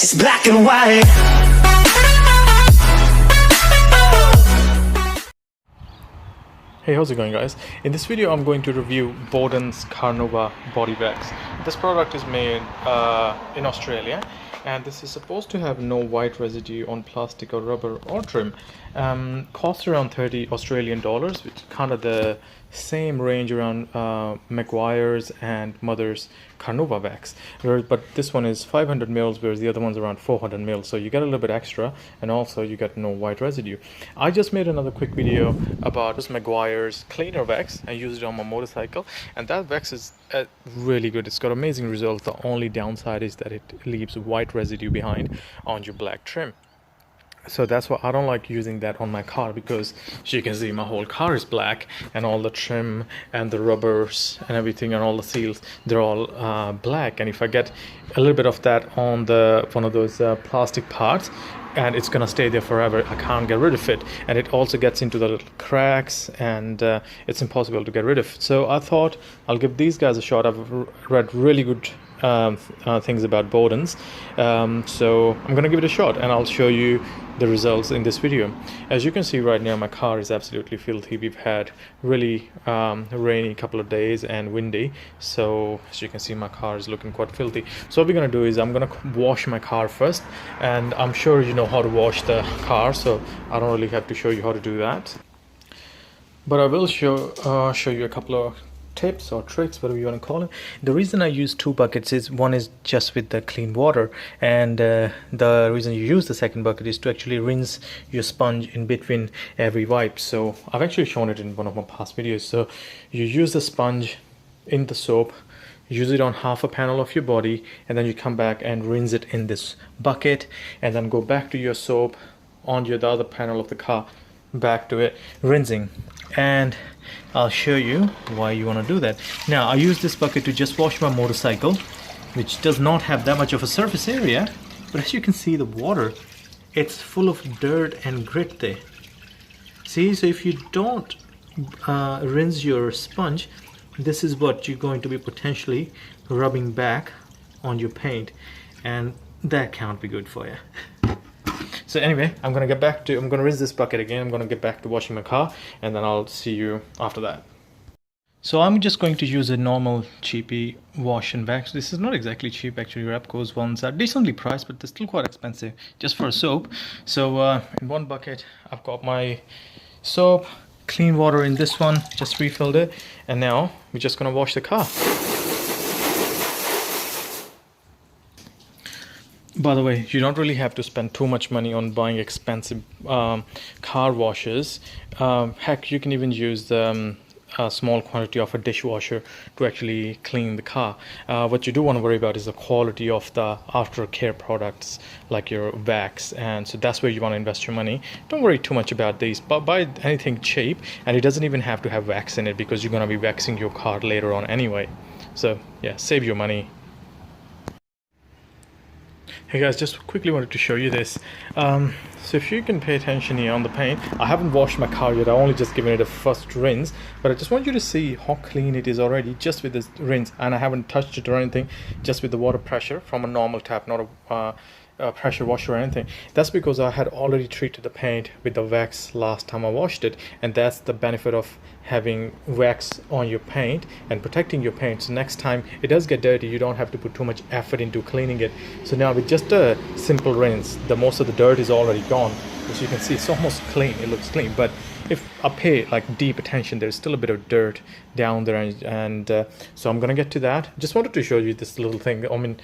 It's black and white. Hey, how's it going, guys? In this video I'm going to review Bowden's Carnauba body wax. This product is made in Australia, and this is supposed to have no white residue on plastic or rubber or trim. Costs around 30 Australian dollars, which is kind of the same range around Maguire's and Mother's carnauba wax, but this one is 500 mils, whereas the other one's around 400 mils, so you get a little bit extra, and also you get no white residue. I just made another quick video about this Maguire's cleaner wax. I used it on my motorcycle, and that wax is really good. It's got amazing results. The only downside is that it leaves white residue behind on your black trim. So that's why I don't like using that on my car, because as you can see, my whole car is black, and all the trim and the rubbers and everything and all the seals, they're all black. And if I get a little bit of that on the one of those plastic parts, and it's gonna stay there forever, I can't get rid of it, and it also gets into the little cracks, and it's impossible to get rid of. So I thought I'll give these guys a shot. I've read really good things about Bowden's, so I'm gonna give it a shot, and I'll show you the results in this video. As you can see right now, my car is absolutely filthy. We've had really rainy couple of days and windy, so as you can see, my car is looking quite filthy. So what we're gonna do is I'm gonna wash my car first, and I'm sure you know how to wash the car, so I don't really have to show you how to do that, but I will show you a couple of tips or tricks, whatever you want to call it. The reason I use two buckets is, one is just with the clean water, and the reason you use the second bucket is to actually rinse your sponge in between every wipe. So I've actually shown it in one of my past videos. So you use the sponge in the soap, use it on half a panel of your body, and then you come back and rinse it in this bucket, and then go back to your soap on the other panel of the car, back to it, rinsing. And I'll show you why you want to do that. Now, I use this bucket to just wash my motorcycle, which does not have that much of a surface area, but as you can see, the water, it's full of dirt and grit there. See, so if you don't rinse your sponge, this is what you're going to be potentially rubbing back on your paint, and that can't be good for you. So anyway, I'm gonna rinse this bucket again. I'm gonna get back to washing my car, and then I'll see you after that. So I'm just going to use a normal cheapy wash and wax. This is not exactly cheap, actually. Repco's ones are decently priced, but they're still quite expensive just for a soap. So in one bucket, I've got my soap, clean water in this one, just refilled it, and now we're just gonna wash the car. By the way, you don't really have to spend too much money on buying expensive car washers. Heck, you can even use a small quantity of a dishwasher to actually clean the car. What you do want to worry about is the quality of the aftercare products, like your wax, and so that's where you want to invest your money. Don't worry too much about these, but buy anything cheap, and it doesn't even have to have wax in it, because you're going to be waxing your car later on anyway. So yeah, save your money. Hey guys, just quickly wanted to show you this. So if you can pay attention here on the paint, I haven't washed my car yet. I only just given it a first rinse, but I just want you to see how clean it is already just with this rinse, and I haven't touched it or anything, just with the water pressure from a normal tap, not a pressure washer or anything. That's because I had already treated the paint with the wax last time I washed it, and that's the benefit of having wax on your paint and protecting your paint. So next time it does get dirty, you don't have to put too much effort into cleaning it. So now with just a simple rinse, the most of the dirt is already gone. As you can see, it's almost clean. It looks clean, but if I pay like deep attention, there's still a bit of dirt down there, and so I'm gonna get to that. Just wanted to show you this little thing. I mean,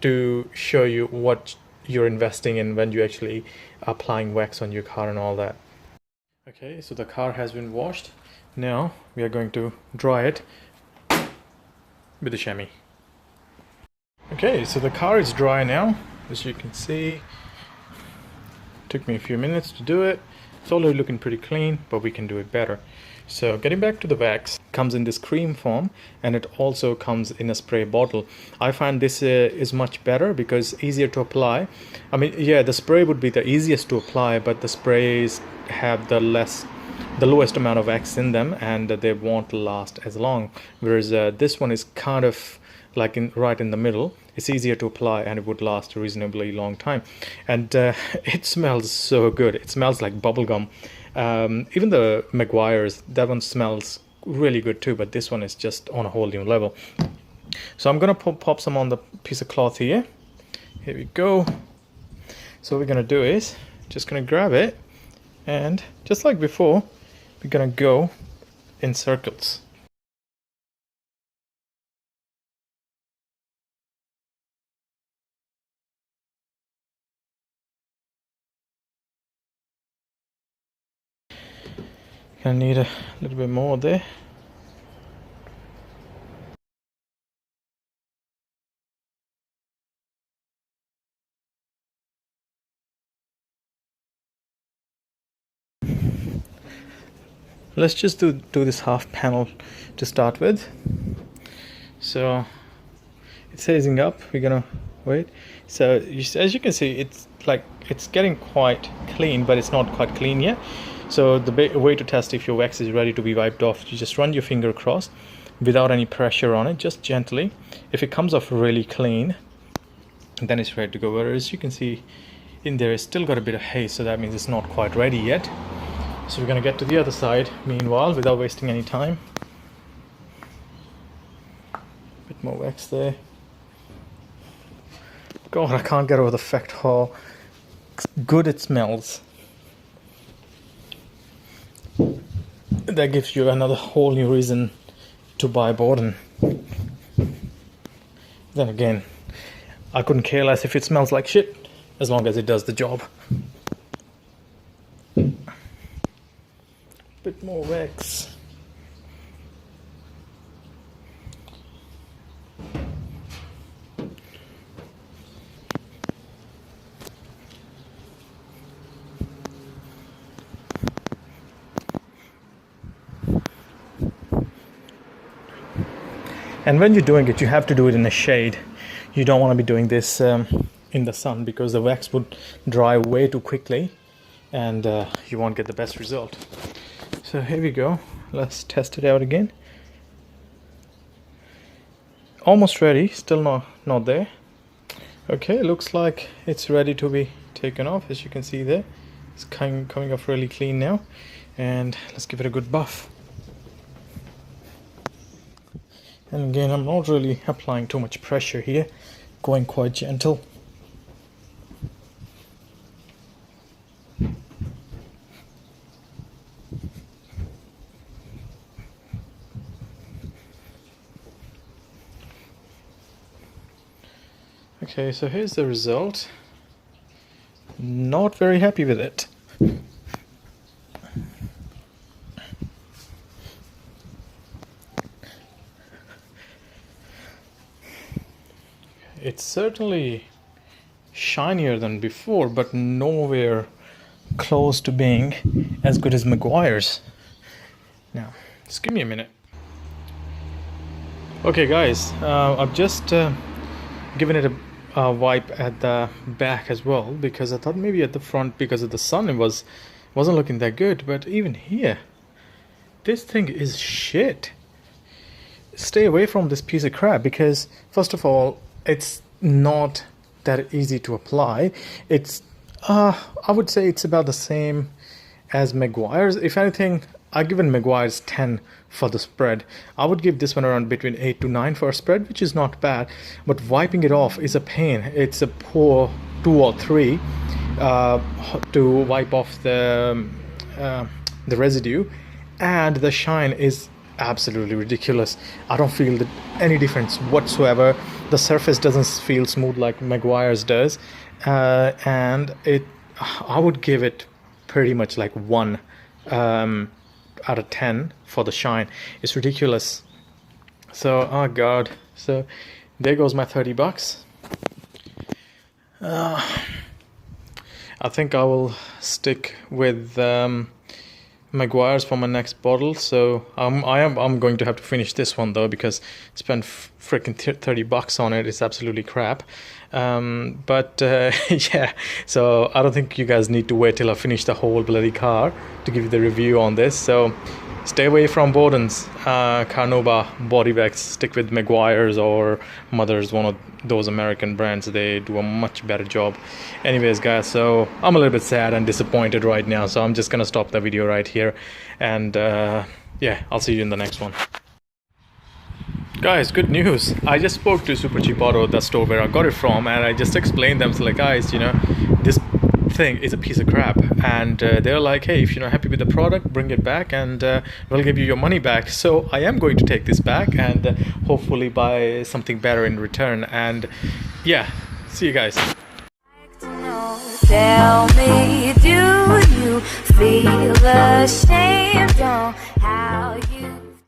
to show you what you're investing in when you actually applying wax on your car and all that. Okay, so the car has been washed. Now we are going to dry it with the chamois. Okay, so the car is dry now, as you can see. Took me a few minutes to do it. It's already looking pretty clean, but we can do it better. So getting back to the wax, comes in this cream form, and it also comes in a spray bottle. I find this is much better because easier to apply. I mean, yeah, the spray would be the easiest to apply, but the sprays have the lowest amount of wax in them, and they won't last as long. Whereas this one is kind of like right in the middle, it's easier to apply and it would last a reasonably long time. And it smells so good. It smells like bubble gum. Even the Maguire's, that one smells really good too, but this one is just on a whole new level. So I'm gonna pop some on the piece of cloth here. Here we go. So what we're gonna do is just gonna grab it, and just like before, we're gonna go in circles. Gonna need a little bit more there. Let's just do this half panel to start with. So it's sizing up. We're gonna wait. So as you can see, it's like it's getting quite clean, but it's not quite clean yet. So the way to test if your wax is ready to be wiped off, you just run your finger across without any pressure on it, just gently. If it comes off really clean, then it's ready to go. Whereas you can see in there, it's still got a bit of haze, so that means it's not quite ready yet. So we're gonna get to the other side meanwhile without wasting any time. Bit more wax there. God, I can't get over the fact how good it smells. That gives you another whole new reason to buy Bowden. Then again, I couldn't care less if it smells like shit, as long as it does the job. Bit more wax. And when you're doing it, you have to do it in the shade. You don't want to be doing this in the sun, because the wax would dry way too quickly and you won't get the best result. So here we go. Let's test it out again. Almost ready, still not there. Okay, looks like it's ready to be taken off. As you can see there, it's coming off really clean now. And let's give it a good buff. And again, I'm not really applying too much pressure here, going quite gentle. Okay, so here's the result. Not very happy with it. It's certainly shinier than before, but nowhere close to being as good as Maguire's. Now, just give me a minute. Okay guys, I've just given it a wipe at the back as well, because I thought maybe at the front, because of the sun, it wasn't looking that good. But even here, this thing is shit. Stay away from this piece of crap, because first of all, it's not that easy to apply. It's I would say it's about the same as Maguire's. If anything, I've given Maguire's 10 for the spread. I would give this one around between 8 to 9 for a spread, which is not bad. But wiping it off is a pain. It's a poor 2 or 3 to wipe off the residue, and the shine is absolutely ridiculous. I don't feel any difference whatsoever. The surface doesn't feel smooth like Maguire's does, and I would give it pretty much like 1 out of 10 for the shine. It's ridiculous. So oh god, so there goes my $30. I think I will stick with Maguire's for my next bottle. So I'm going to have to finish this one though, because I spent freaking $30 on it. It's absolutely crap. Yeah, so I don't think you guys need to wait till I finish the whole bloody car to give you the review on this. So Stay away from Bowden's carnauba body wax. Stick with Meguiar's or Mother's, one of those American brands. They do a much better job. Anyways guys, so I'm a little bit sad and disappointed right now, so I'm just gonna stop the video right here, and yeah, I'll see you in the next one. Guys, good news. I just spoke to Super Cheap Auto, the store where I got it from, and I just explained them, so like, guys, you know, this thing is a piece of crap, and they're like, hey, if you're not happy with the product, bring it back and we'll give you your money back. So I am going to take this back and hopefully buy something better in return. And yeah, see you guys. Tell me, do you feel ashamed on how you